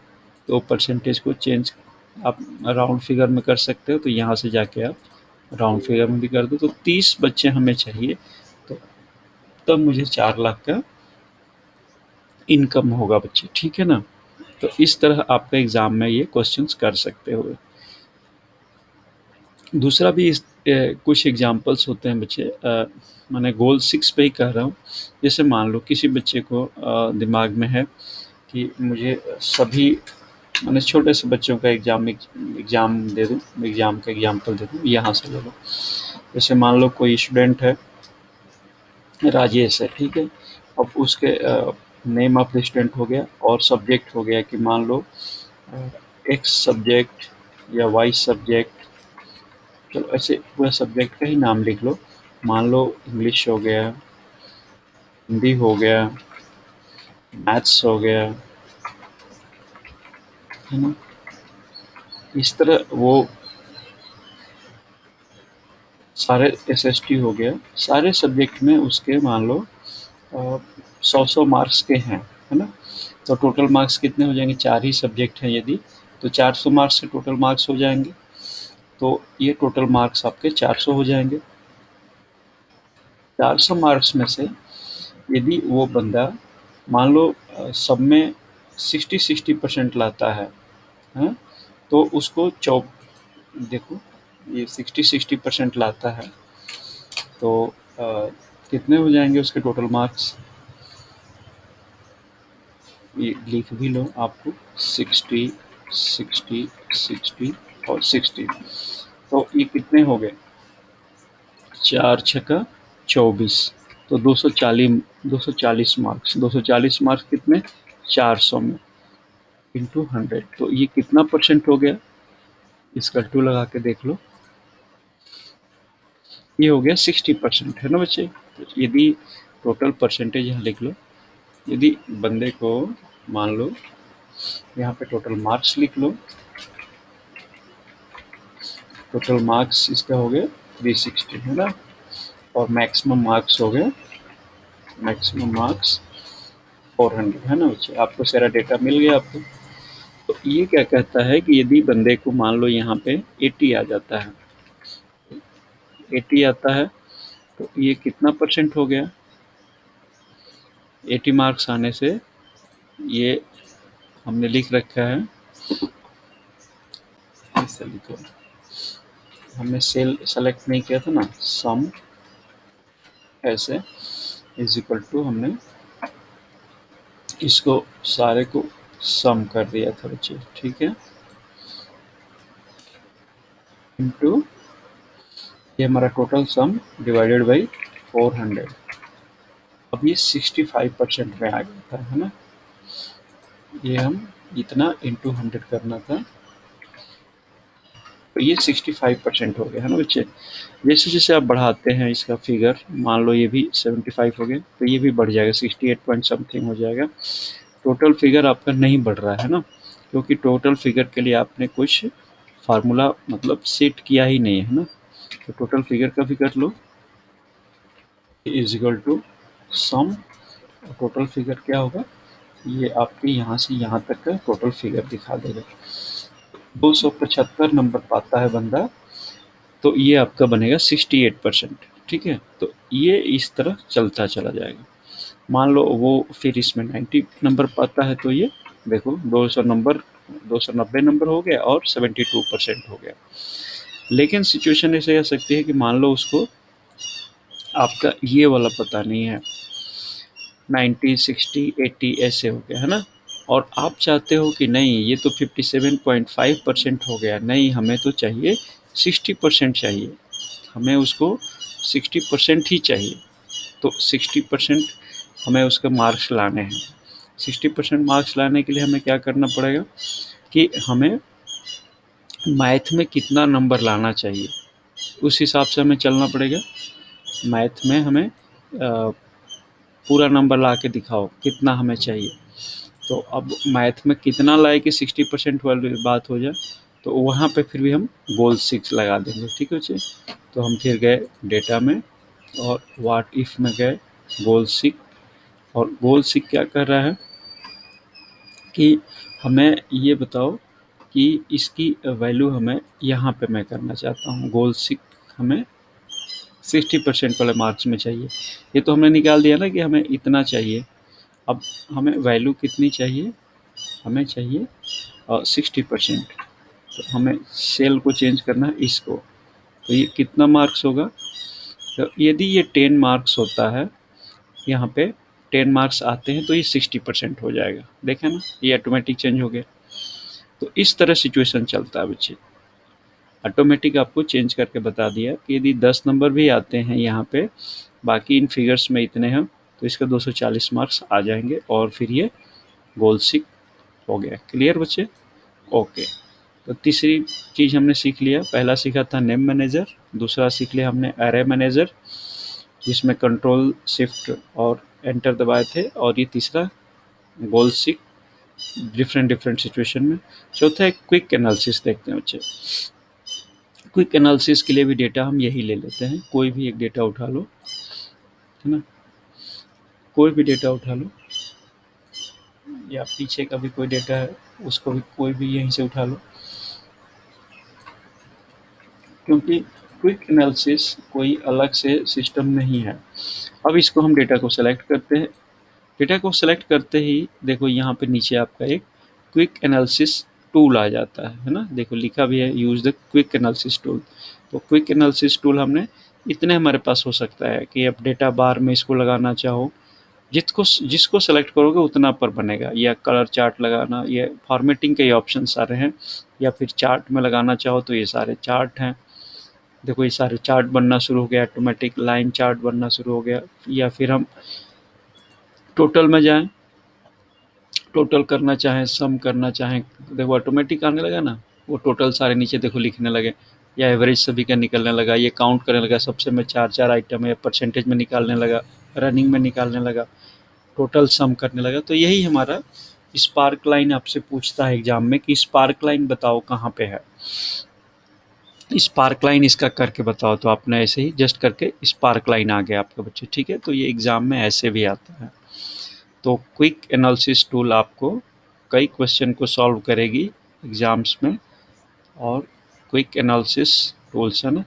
तो परसेंटेज को चेंज आप राउंड फिगर में कर सकते हो, तो यहाँ से जाके आप राउंड फिगर में भी कर दो। तो 30 बच्चे हमें चाहिए, तो तब मुझे 4 लाख का इनकम होगा बच्चे। ठीक है ना, तो इस तरह आपका एग्ज़ाम में ये क्वेश्चंस कर सकते हो। दूसरा भी कुछ एग्जांपल्स होते हैं बच्चे, मैंने गोल 6 पे ही कह रहा हूँ। जैसे मान लो किसी बच्चे को दिमाग में है कि मुझे सभी, मैंने छोटे से बच्चों का एग्ज़ाम एग्ज़ाम दे दूँ, एग्ज़ाम का एग्जांपल दे दूँ, यहाँ से ले लो। जैसे मान लो कोई स्टूडेंट है, राजेश है, ठीक है। अब उसके नेम ऑफ द स्टूडेंट हो गया और सब्जेक्ट हो गया कि मान लो एक्स सब्जेक्ट या वाई सब्जेक्ट। चलो ऐसे पूरा सब्जेक्ट का ही नाम लिख लो। मान लो इंग्लिश हो गया, हिंदी हो गया, मैथ्स हो गया, है ना। इस तरह वो सारे एसएसटी हो गया, सारे सब्जेक्ट में उसके मान लो 100 मार्क्स के हैं, है ना। तो टोटल मार्क्स कितने हो जाएंगे, 4 ही सब्जेक्ट हैं यदि, तो 400 मार्क्स के टोटल मार्क्स हो जाएंगे। तो ये टोटल मार्क्स आपके 400 हो जाएंगे। 400 मार्क्स में से यदि वो बंदा मान लो सब में 60-60% लाता है, हैं? तो उसको देखो ये 60-60% लाता है, तो अ, कितने हो जाएंगे उसके टोटल मार्क्स, ये लिख भी लो आपको, 60, 60, 60 और 60। तो ये कितने हो गए, 4 छक्का 24, तो 240 मार्क्स, 240 मार्क्स कितने, 400 में इंटू 100, तो ये कितना परसेंट हो गया, इसका टू लगा के देख लो, ये हो गया 60%, है ना बच्चे। तो यदि टोटल परसेंटेज यहाँ लिख लो, यदि बंदे को मान लो यहाँ पे टोटल मार्क्स लिख लो, टोटल मार्क्स इसका हो गया 360, है ना। और मैक्सिमम मार्क्स हो गए, मैक्सिमम मार्क्स 400, है ना बच्चे। आपको सारा डेटा मिल गया आपको। तो ये क्या कहता है कि यदि बंदे को मान लो यहाँ पे 80 आ जाता है, 80 आता है, तो ये कितना परसेंट हो गया, 80 मार्क्स आने से ये हमने लिख रखा है, ऐसे लिखो, हमने सेल सेलेक्ट नहीं किया था ना, सम ऐसे इज इक्वल टू, हमने इसको सारे को सम कर दिया था बच्चे, ठीक है, इनटू ये हमारा टोटल सम डिवाइडेड बाई 400। अब ये 65% में आ गया था, है ना। ये हम इतना इंटू 100 करना था, तो ये 65% हो गया, है ना बच्चे। जैसे जैसे आप बढ़ाते हैं इसका फिगर, मान लो ये भी 75 हो गया, तो ये भी बढ़ जाएगा, 68 पॉइंट समथिंग हो जाएगा। टोटल फिगर आपका नहीं बढ़ रहा है ना, क्योंकि टोटल फिगर के लिए आपने कुछ फार्मूला मतलब सेट किया ही नहीं है ना। तो टोटल फिगर का भी कर लो, is equal to sum, total figure क्या होगा, ये आपके यहाँ से यहाँ तक का टोटल फिगर दिखा देगा। 275 नंबर पाता है बंदा, तो ये आपका बनेगा 68%, ठीक है। तो ये इस तरह चलता चला जाएगा। मान लो वो फिर इसमें 90 नंबर पाता है, तो ये देखो 290 नंबर हो गया और 72% हो गया। लेकिन सिचुएशन ऐसे आ सकती है कि मान लो उसको आपका ये वाला पता नहीं है, 90, 60, 80 ऐसे हो गया, है ना। और आप चाहते हो कि नहीं ये तो 57.5% हो गया, नहीं हमें तो चाहिए 60% चाहिए, हमें उसको 60% ही चाहिए। तो 60% हमें उसके मार्क्स लाने हैं। 60% मार्क्स लाने के लिए हमें क्या करना पड़ेगा कि हमें मैथ में कितना नंबर लाना चाहिए, उस हिसाब से हमें चलना पड़ेगा। मैथ में हमें पूरा नंबर ला के दिखाओ कितना हमें चाहिए। तो अब मैथ में कितना लाए कि 60% वाली बात हो जाए, तो वहाँ पे फिर भी हम गोल 6 लगा देंगे, ठीक है बच्चे। तो हम फिर गए डेटा में और व्हाट इफ में गए, गोल 6, और गोल 6 क्या कर रहा है कि हमें ये बताओ कि इसकी वैल्यू हमें यहाँ पे मैं करना चाहता हूँ, गोल 6 हमें 60% वाले मार्क्स में चाहिए। ये तो हमने निकाल दिया ना कि हमें इतना चाहिए। अब हमें वैल्यू कितनी चाहिए, हमें चाहिए 60%। तो हमें सेल को चेंज करना है इसको, तो ये कितना मार्क्स होगा, तो यदि ये 10 मार्क्स होता है, यहाँ पे 10 मार्क्स आते हैं तो ये 60% हो जाएगा, देखें ना, ये ऑटोमेटिक चेंज हो गया। तो इस तरह सिचुएशन चलता है बच्चे। ऑटोमेटिक आपको चेंज करके बता दिया कि यदि 10 नंबर भी आते हैं यहाँ पे, बाकी इन फिगर्स में इतने हैं, तो इसका 240 मार्क्स आ जाएंगे और फिर ये गोल सीख हो गया। क्लियर बच्चे? ओके। तो तीसरी चीज़ हमने सीख लिया, पहला सीखा था नेम मैनेजर, दूसरा सीख लिया हमने एरे मैनेजर जिसमें कंट्रोल शिफ्ट और एंटर दबाए थे, और ये तीसरा गोल सीख डिफरेंट डिफरेंट सिचुएशन में। चौथा एक क्विक एनालिसिस देखते हैं बच्चे। क्विक एनालिसिस के लिए भी डेटा हम यही ले लेते हैं, कोई भी एक डेटा उठा लो, है ना, कोई भी डेटा उठा लो, या पीछे का भी कोई डेटा है उसको भी कोई भी यहीं से उठा लो, क्योंकि क्विक एनालिसिस कोई अलग से सिस्टम नहीं है। अब इसको हम डेटा को सेलेक्ट करते हैं। डेटा को सेलेक्ट करते ही देखो यहाँ पे नीचे आपका एक क्विक एनालिसिस टूल आ जाता है ना, देखो लिखा भी है use the quick analysis tool. तो क्विक एनालिसिस टूल हमने इतने हमारे पास हो सकता है कि अब डेटा बार में इसको लगाना चाहो, जिसको जिसको सेलेक्ट करोगे उतना पर बनेगा, या कलर चार्ट लगाना, ये फॉर्मेटिंग के ऑप्शन सारे हैं, या फिर चार्ट में लगाना चाहो तो ये सारे चार्ट हैं। देखो ये सारे चार्ट बनना शुरू हो गया, ऑटोमेटिक लाइन चार्ट बनना शुरू हो गया। या फिर हम टोटल में जाएं, टोटल करना चाहें, सम करना चाहें, देखो ऑटोमेटिक आने लगा ना, वो टोटल सारे नीचे देखो लिखने लगे, या एवरेज सभी का निकलने लगा, ये काउंट करने लगा, सबसे में 4-4 आइटम है, परसेंटेज में निकालने लगा, रनिंग में निकालने लगा, टोटल सम करने लगा। तो यही हमारा स्पार्क लाइन आपसे पूछता है एग्जाम में कि स्पार्क लाइन बताओ कहाँ पे है, स्पार्क लाइन इसका करके बताओ, तो आपने ऐसे ही जस्ट करके स्पार्क लाइन आ गया आपके बच्चे। ठीक है, तो ये एग्जाम में ऐसे भी आता है। तो क्विक एनालिसिस टूल आपको कई क्वेश्चन को सॉल्व करेगी एग्जाम्स में, और क्विक एनालिसिस टूल्स है ना,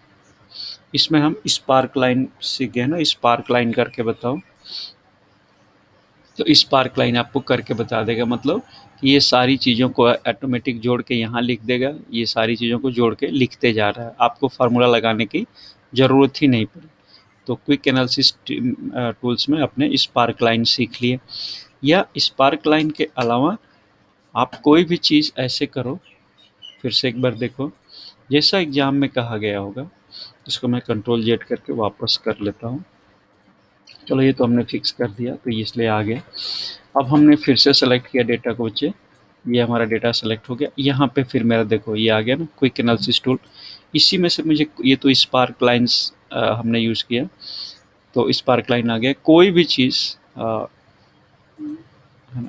इसमें हम स्पार्क लाइन सीख गए ना, स्पार्क लाइन करके बताओ, तो स्पार्क लाइन आपको करके बता देगा, मतलब कि ये सारी चीज़ों को ऑटोमेटिक जोड़ के यहाँ लिख देगा, ये सारी चीज़ों को जोड़ के लिखते जा रहा है, आपको फार्मूला लगाने की ज़रूरत ही नहीं पड़ी। तो क्विक एनालिसिस टूल्स में अपने स्पार्क लाइन सीख लिए। या स्पार्क लाइन के अलावा आप कोई भी चीज़ ऐसे करो, फिर से एक बार देखो, जैसा एग्ज़ाम में कहा गया होगा, इसको मैं कंट्रोल जेड करके वापस कर लेता हूँ। चलो ये तो हमने फिक्स कर दिया, तो ये इसलिए आ गया। अब हमने फिर से सेलेक्ट किया डेटा को बच्चे, ये हमारा डेटा सेलेक्ट हो गया, यहाँ पे फिर मेरा देखो ये आ गया ना क्विक एनालिसिस टूल, इसी में से मुझे ये तो स्पार्क लाइन्स हमने यूज़ किया, तो स्पार्क लाइन आ गया। कोई भी चीज़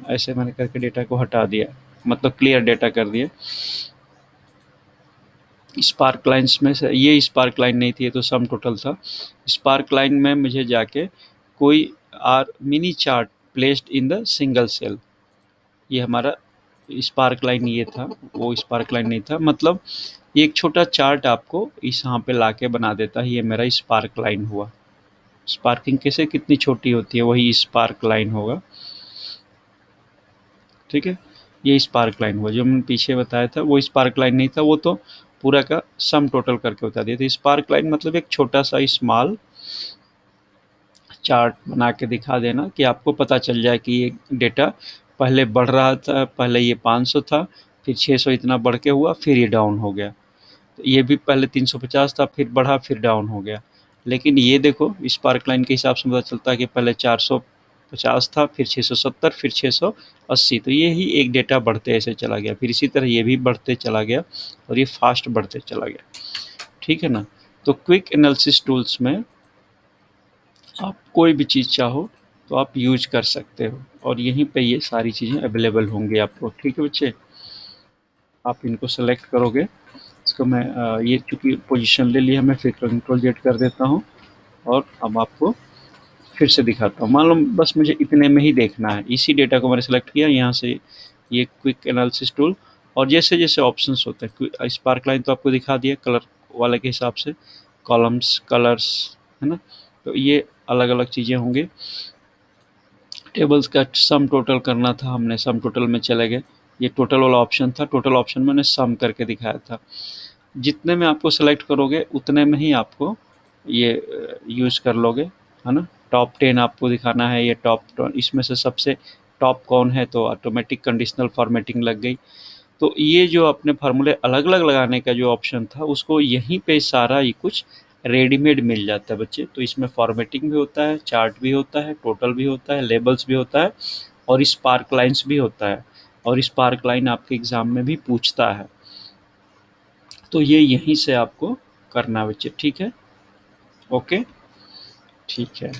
ऐसे मैंने करके डेटा को हटा दिया, मतलब क्लियर डेटा कर दिया। स्पार्क लाइन्स में से ये स्पार्क लाइन नहीं थी, ये तो सम टोटल था। स्पार्क लाइन में मुझे जाके कोई are mini chart placed in the single cell, ये हमारा स्पार्क लाइन ये था, वो स्पार्क लाइन नहीं था, मतलब एक छोटा चार्ट आपको इस यहाँ पे लाके बना देता है, ये मेरा स्पार्क लाइन हुआ। स्पार्किंग कैसे कितनी छोटी होती है, वही स्पार्क लाइन होगा। ठीक है, ये स्पार्क लाइन हुआ, जो मैंने पीछे बताया था वो स्पार्क लाइन नहीं था, वो तो पूरा का सम टोटल करके बता दिया था। स्पार्क लाइन मतलब एक छोटा सा स्मॉल चार्ट बना के दिखा देना कि आपको पता चल जाए कि ये डेटा पहले बढ़ रहा था, पहले ये 500 था, फिर 600 इतना बढ़ के हुआ, फिर ये डाउन हो गया, तो ये भी पहले 350 था, फिर बढ़ा, फिर डाउन हो गया। लेकिन ये देखो स्पार्क लाइन के हिसाब से पता चलता है कि पहले 450 था, फिर 670, फिर 680, तो ये ही एक डेटा बढ़ते ऐसे चला गया, फिर इसी तरह ये भी बढ़ते चला गया, और ये फास्ट बढ़ते चला गया। ठीक है ना, तो क्विक एनालिसिस टूल्स में आप कोई भी चीज़ चाहो तो आप यूज कर सकते हो, और यहीं पे ये सारी चीज़ें अवेलेबल होंगी आपको। ठीक है बच्चे, आप इनको सेलेक्ट करोगे, इसको मैं ये चूँकि पोजीशन ले लिया, मैं फिर कंट्रोल जेड कर देता हूँ, और अब आपको फिर से दिखाता हूँ। मान लो बस मुझे इतने में ही देखना है, इसी डेटा को मैंने सेलेक्ट किया, यहाँ से ये क्विक एनालिसिस टूल, और जैसे जैसे ऑप्शंस होते हैं, स्पार्क लाइन तो आपको दिखा दिया कलर वाले के हिसाब से, कॉलम्स कलर्स, है ना, तो ये अलग अलग चीज़ें होंगी। टेबल्स का सम टोटल करना था, हमने सम टोटल में चले गए, ये टोटल वाला ऑप्शन था, टोटल ऑप्शन में मैंने सम करके दिखाया था। जितने में आपको सेलेक्ट करोगे उतने में ही आपको ये यूज़ कर लोगे, है ना। टॉप 10 आपको दिखाना है, ये टॉप इसमें से सबसे टॉप कौन है, तो ऑटोमेटिक कंडीशनल फॉर्मेटिंग लग गई। तो ये जो अपने फार्मूले अलग-अलग लगाने का जो ऑप्शन था, उसको यहीं पे सारा ही कुछ रेडीमेड मिल जाता है बच्चे। तो इसमें फॉर्मेटिंग भी होता है, चार्ट भी होता है, टोटल भी होता है, लेबल्स भी होता है और स्पार्क लाइन्स भी होता है, और स्पार्क लाइन आपके एग्ज़ाम में भी पूछता है। तो ये यहीं से आपको करना है बच्चे, ठीक है? ओके, ठीक है।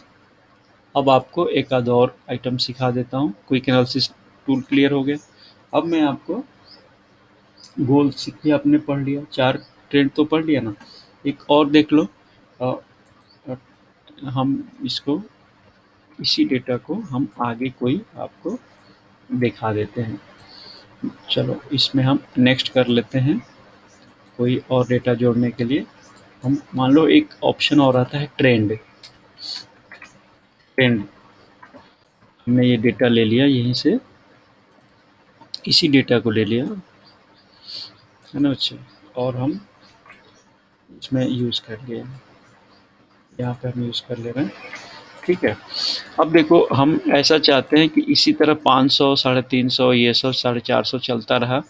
अब आपको एक आध और आइटम सिखा देता हूँ। क्विक एनालिसिस टूल क्लियर हो गया। अब मैं आपको गोल सीखे आपने पढ़ लिया, 4 ट्रेंड तो पढ़ लिया ना। एक और देख लो, अ, अ, हम इसको, इसी डेटा को हम आगे कोई आपको दिखा देते हैं। चलो इसमें हम नेक्स्ट कर लेते हैं कोई और डेटा जोड़ने के लिए। हम मान लो एक ऑप्शन और आता है ट्रेंड। ट्रेंड हमने ये डेटा ले लिया यहीं से, इसी डेटा को ले लिया है ना बच्चे, और हम इसमें यूज़ कर लिए, यहाँ पे हम यूज़ कर ले रहे हैं, ठीक है। अब देखो हम ऐसा चाहते हैं कि इसी तरह 500, 350, ये सब 450 चलता रहा,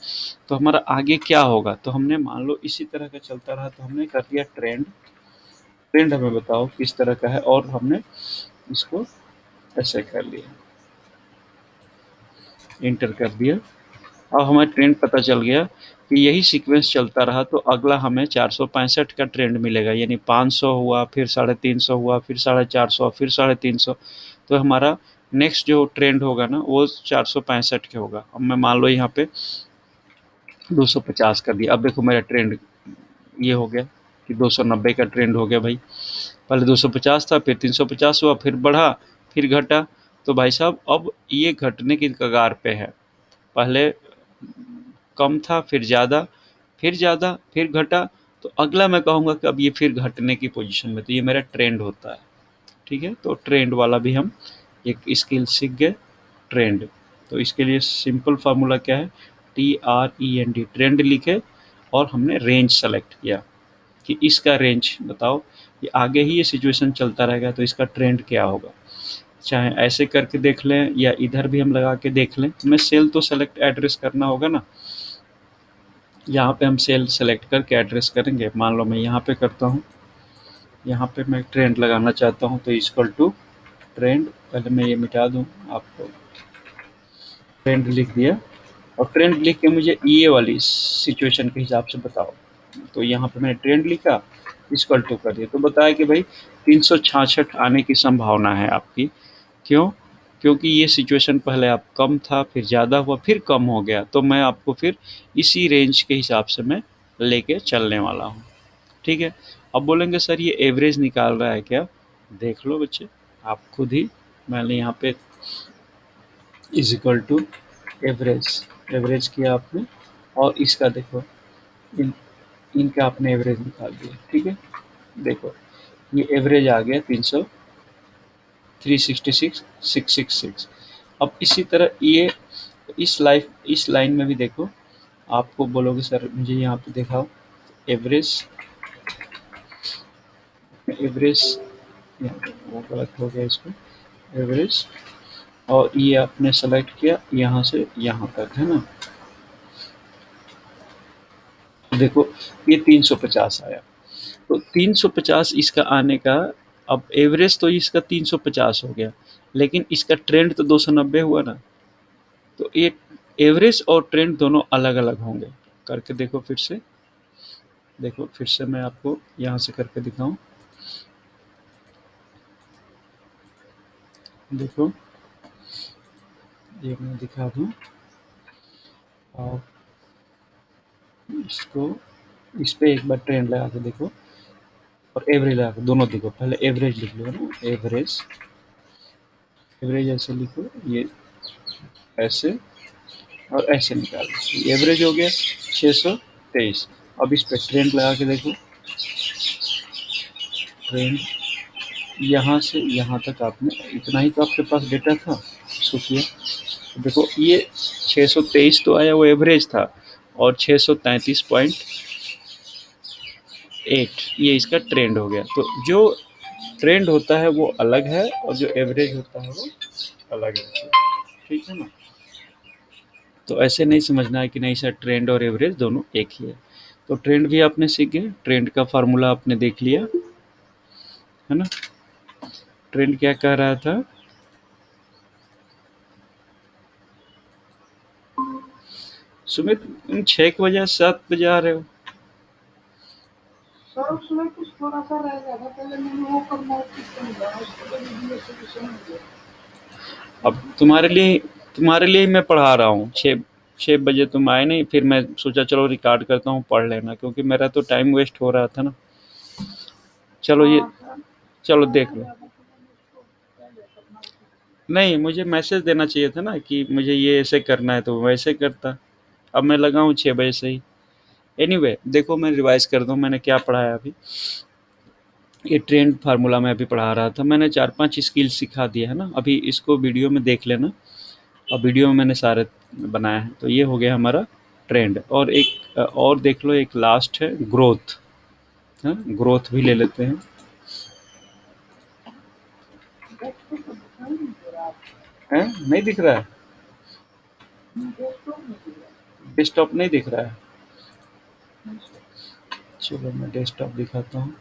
तो हमारा आगे क्या होगा। तो हमने मान लो इसी तरह का चलता रहा, तो हमने कर दिया ट्रेंड। ट्रेंड हमें बताओ किस तरह का है, और हमने इसको ऐसे कर लिया, इंटर कर दिया। अब हमें ट्रेंड पता चल गया कि यही सीक्वेंस चलता रहा, तो अगला हमें 465 का ट्रेंड मिलेगा, यानी 500 हुआ, फिर 350 हुआ, फिर 450, फिर 350। तो हमारा नेक्स्ट जो ट्रेंड होगा ना, वो 465 के होगा। अब मैं मान लो यहाँ पे 250 कर दिया। अब देखो मेरा ट्रेंड ये हो गया कि 290 का ट्रेंड हो गया भाई। पहले 250 था, फिर 350 हुआ, फिर बढ़ा, फिर घटा। तो भाई साहब अब ये घटने की कगार पे है। पहले कम था, फिर ज़्यादा, फिर ज़्यादा, फिर घटा। तो अगला मैं कहूँगा कि अब ये फिर घटने की पोजीशन में, तो ये मेरा ट्रेंड होता है, ठीक है। तो ट्रेंड वाला भी हम एक स्किल सीख गए, ट्रेंड। तो इसके लिए सिंपल फार्मूला क्या है, TREND, ट्रेंड लिखे और हमने रेंज सेलेक्ट किया कि इसका रेंज बताओ, कि आगे ही ये सिचुएशन चलता रहेगा तो इसका ट्रेंड क्या होगा। चाहे ऐसे करके देख लें या इधर भी हम लगा के देख लें। हमें सेल तो सेलेक्ट एड्रेस करना होगा ना, यहाँ पे हम सेल सेलेक्ट करके एड्रेस करेंगे। मान लो मैं यहाँ पे करता हूँ, यहाँ पे मैं ट्रेंड लगाना चाहता हूँ, तो इक्वल टू ट्रेंड, पहले मैं ये मिटा दूँ, आपको ट्रेंड लिख दिया, और ट्रेंड लिख के मुझे ये वाली सिचुएशन के हिसाब से बताओ। तो यहाँ पे मैंने ट्रेंड लिखा, इक्वल टू कर दिया, तो बताया कि भाई 366 आने की संभावना है आपकी। क्यों? क्योंकि ये सिचुएशन पहले आप कम था, फिर ज़्यादा हुआ, फिर कम हो गया, तो मैं आपको फिर इसी रेंज के हिसाब से मैं लेके चलने वाला हूँ, ठीक है। अब बोलेंगे सर ये एवरेज निकाल रहा है क्या। देख लो बच्चे आप खुद ही, मैंने यहाँ पे is equal to average, average किया आपने, और इसका देखो, इन इनका आपने एवरेज निकाल दिया, ठीक है। देखो ये एवरेज आ गया 366,666। अब इसी तरह ये इस लाइन में भी देखो, आपको बोलोगे सर मुझे यहाँ पे दिखाओ एवरेज, एवरेज वो गलत हो गया, इसको एवरेज, और ये आपने सेलेक्ट किया यहाँ से यहाँ तक, है ना। देखो ये 350 आया, तो 350 इसका आने का, अब एवरेज तो इसका 350 हो गया, लेकिन इसका ट्रेंड तो 290 हुआ ना। तो ये एवरेज और ट्रेंड दोनों अलग अलग होंगे। करके देखो फिर से, देखो फिर से मैं आपको यहाँ से करके दिखाऊं। देखो ये मैं दिखा दूँ, और इसको, इस पे एक बार ट्रेंड लगा के देखो और एवरेज लगा के, दोनों देखो। पहले एवरेज लिख लो ना, एवरेज, एवरेज ऐसे लिखो, ये ऐसे और ऐसे निकाल, एवरेज हो गया 623। अब इस पे ट्रेंड लगा के देखो, ट्रेंड यहाँ से यहाँ तक, आपने इतना ही तो आपके पास डेटा था, इसको किया। तो देखो ये 623 तो आया, वो एवरेज था, और 633.8 ये इसका ट्रेंड हो गया। तो जो ट्रेंड होता है वो अलग है, और जो एवरेज होता है वो अलग है, ठीक है ना। तो ऐसे नहीं समझना है कि नहीं सर ट्रेंड और एवरेज दोनों एक ही है। तो ट्रेंड भी आपने सीख गए, ट्रेंड का फार्मूला आपने देख लिया, है ना? ट्रेंड क्या कह रहा था? सुमित, तुम 6 के बजाय 7 बजे आ रहे हो। सर उसमें कुछ थोड़ा सा रह गया था, पहले मैंने वो करना उसके लिए वीडियो सॉल्यूशन हो गया। अब तुम्हारे लिए मैं पढ़ा रहा हूँ। 6 बजे तुम आए नहीं, फिर मैं सोचा चलो रिकॉर्ड करता हूँ, पढ़ लेना, क्योंकि मेरा तो टाइम वेस्ट हो रहा था ना। चलो ये, चलो देख लो। नहीं, मुझे मैसेज देना चाहिए था ना कि मुझे ये ऐसे करना है, तो वैसे करता। अब मैं लगा हूँ 6 बजे से ही। एनीवे, देखो मैं रिवाइज कर दूँ मैंने क्या पढ़ाया अभी। ये ट्रेंड फार्मूला मैं अभी पढ़ा रहा था, मैंने 4-5 स्किल सिखा दिया है ना, अभी इसको वीडियो में देख लेना। अब वीडियो में मैंने सारे बनाए हैं। तो ये हो गया हमारा ट्रेंड, और एक और देख लो, एक लास्ट है ग्रोथ। हाँ, ग्रोथ भी ले लेते हैं। हैं? नहीं दिख रहा है? डेस्कटॉप नहीं दिख रहा है? चलो मैं डेस्कटॉप दिखाता हूँ।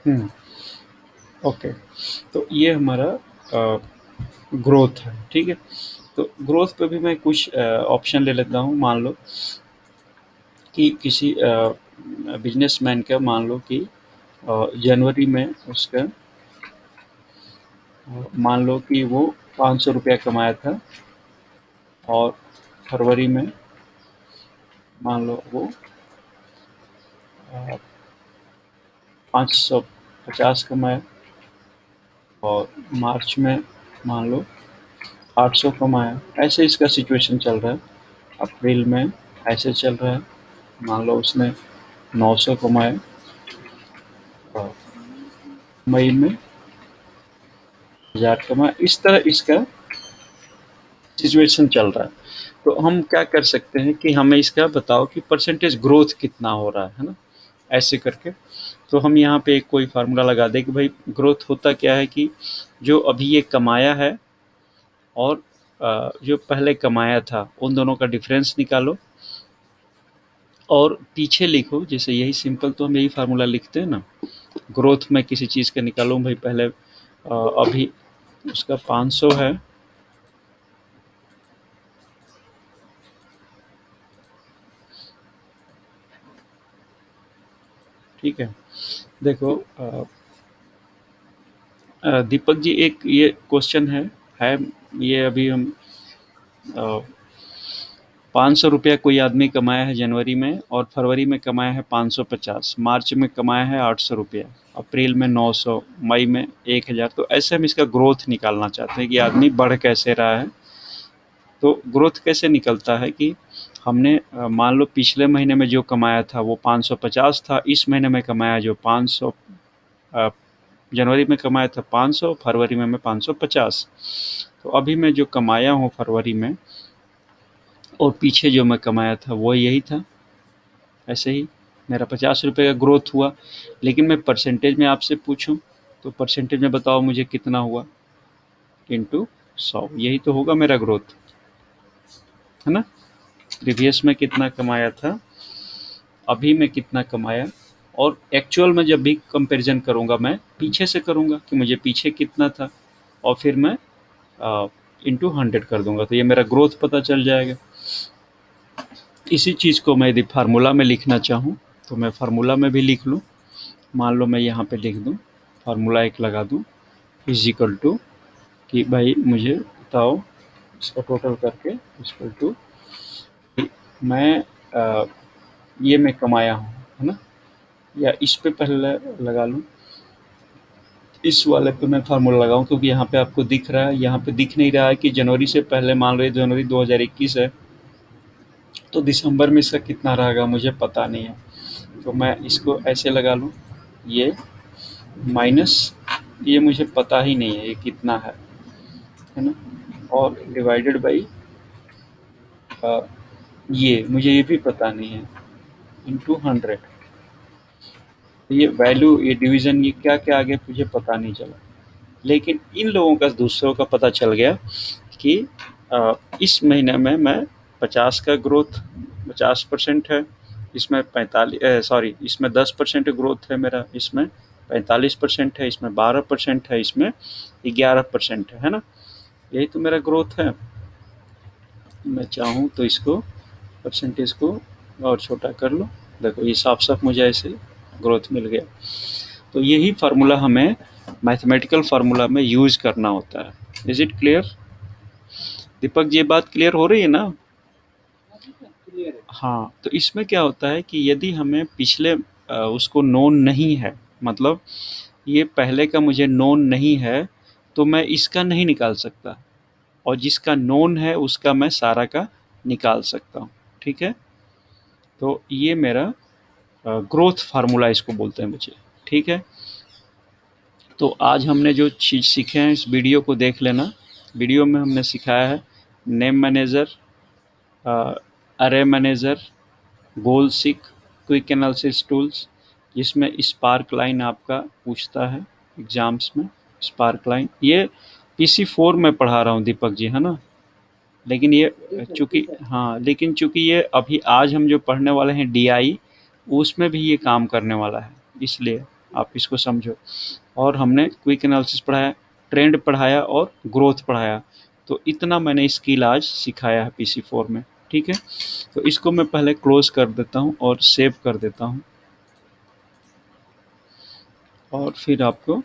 हम्म, ओके। तो ये हमारा ग्रोथ है, ठीक है। तो ग्रोथ पे भी मैं कुछ ऑप्शन ले लेता हूँ। मान लो कि किसी बिजनेसमैन का, मान लो कि जनवरी में उसका, मान लो कि वो 500 रुपया कमाया था, और फरवरी में मान लो वो 550 कमाया, और मार्च में मान लो 800 कमाया। ऐसे इसका सिचुएशन चल रहा है। अप्रैल में ऐसे चल रहा है, मान लो उसने 900 कमाया, और मई में 1000 कमाया। इस तरह इसका सिचुएशन चल रहा है। तो हम क्या कर सकते हैं कि हमें इसका बताओ कि परसेंटेज ग्रोथ कितना हो रहा है ना, ऐसे करके। तो हम यहाँ पे एक कोई फार्मूला लगा दें कि भाई ग्रोथ होता क्या है कि जो अभी ये कमाया है और जो पहले कमाया था, उन दोनों का डिफरेंस निकालो, और पीछे लिखो। जैसे यही सिंपल, तो हम यही फार्मूला लिखते हैं ना। ग्रोथ में किसी चीज़ का निकालो भाई, पहले अभी उसका 500 है, ठीक है। देखो दीपक जी, एक ये क्वेश्चन है ये अभी हम 500 रुपया कोई आदमी कमाया है जनवरी में, और फरवरी में कमाया है 550, मार्च में कमाया है 800 रुपया, अप्रैल में 900, मई में 1000। तो ऐसे हम इसका ग्रोथ निकालना चाहते हैं कि आदमी बढ़ कैसे रहा है। तो ग्रोथ कैसे निकलता है कि हमने मान लो पिछले महीने में जो कमाया था वो 550 था, इस महीने में कमाया जो 500, जनवरी में कमाया था 500, फरवरी में मैं 550। तो अभी मैं जो कमाया हूँ फरवरी में, और पीछे जो मैं कमाया था वो यही था। ऐसे ही मेरा 50 रुपये का ग्रोथ हुआ। लेकिन मैं परसेंटेज में आपसे पूछूं, तो परसेंटेज में बताओ मुझे कितना हुआ, इंटू 100, यही तो होगा मेरा ग्रोथ, है ना। प्रीवियस में कितना कमाया था, अभी मैं कितना कमाया, और एक्चुअल में जब भी कंपैरिजन करूँगा मैं पीछे से करूँगा कि मुझे पीछे कितना था, और फिर मैं इंटू 100 कर दूंगा, तो ये मेरा ग्रोथ पता चल जाएगा। इसी चीज़ को मैं यदि फार्मूला में लिखना चाहूँ, तो मैं फार्मूला में भी लिख लूँ। मान लो मैं यहाँ पे लिख दूँ, फार्मूला एक लगा दूँ, इज इक्वल टू कि भाई मुझे बताओ इसका टोटल करके, इक्वल टू मैं ये मैं कमाया हूँ, है ना। या इस पे पहले लगा लूँ, इस वाले पे मैं फार्मूला लगाऊं, क्योंकि यहाँ पे आपको दिख रहा है, यहाँ पे दिख नहीं रहा है कि जनवरी से पहले, मान लो ये जनवरी 2021 है, तो दिसंबर में इसका कितना रहेगा मुझे पता नहीं है। तो मैं इसको ऐसे लगा लूँ, ये माइनस, ये मुझे पता ही नहीं है ये कितना है ना, और डिवाइडेड बाई ये मुझे ये भी पता नहीं है। इंटू 100, ये वैल्यू, ये डिवीज़न, ये क्या-क्या आ गया मुझे पता नहीं चला। लेकिन इन लोगों का, दूसरों का पता चल गया कि इस महीने में मैं 50 का ग्रोथ, 50% है, इसमें 45, सॉरी, इसमें 10% ग्रोथ है मेरा, इसमें 45% है, इसमें 12% है, इसमें 11% है ना? यही तो मेरा ग्रोथ है। मैं चाहूँ तो इसको, परसेंटेज को और छोटा कर लो। देखो ये साफ साफ मुझे ऐसे ग्रोथ मिल गया। तो यही फार्मूला हमें मैथमेटिकल फार्मूला में यूज करना होता है। Is it clear Deepak ji? ये बात क्लियर हो रही है ना? हाँ, तो इसमें क्या होता है कि यदि हमें पिछले उसको नोन नहीं है, मतलब ये पहले का मुझे नोन नहीं है, तो मैं इसका नहीं निकाल सकता, और जिसका नोन है उसका मैं सारा का निकाल सकता हूँ। ठीक है? तो ये मेरा ग्रोथ फार्मूला इसको बोलते हैं बच्चे। ठीक है? तो आज हमने जो चीज़ सीखे हैं, इस वीडियो को देख लेना। वीडियो में हमने सिखाया है नेम मैनेजर, अरे मैनेजर, गोल सीक, क्विक एनालिसिस टूल्स, जिसमें स्पार्क लाइन आपका पूछता है एग्जाम्स में। स्पार्क लाइन ये PC4 में पढ़ा रहा हूँ दीपक जी, है ना? लेकिन ये चूंकि, हाँ, लेकिन चूंकि ये अभी आज हम जो पढ़ने वाले हैं DI, उसमें भी ये काम करने वाला है, इसलिए आप इसको समझो। और हमने क्विक एनालिसिस पढ़ाया, ट्रेंड पढ़ाया और ग्रोथ पढ़ाया। तो इतना मैंने स्किल आज सिखाया है PC4 में। ठीक है? तो इसको मैं पहले क्लोज कर देता हूँ और सेव कर देता हूँ, और फिर आपको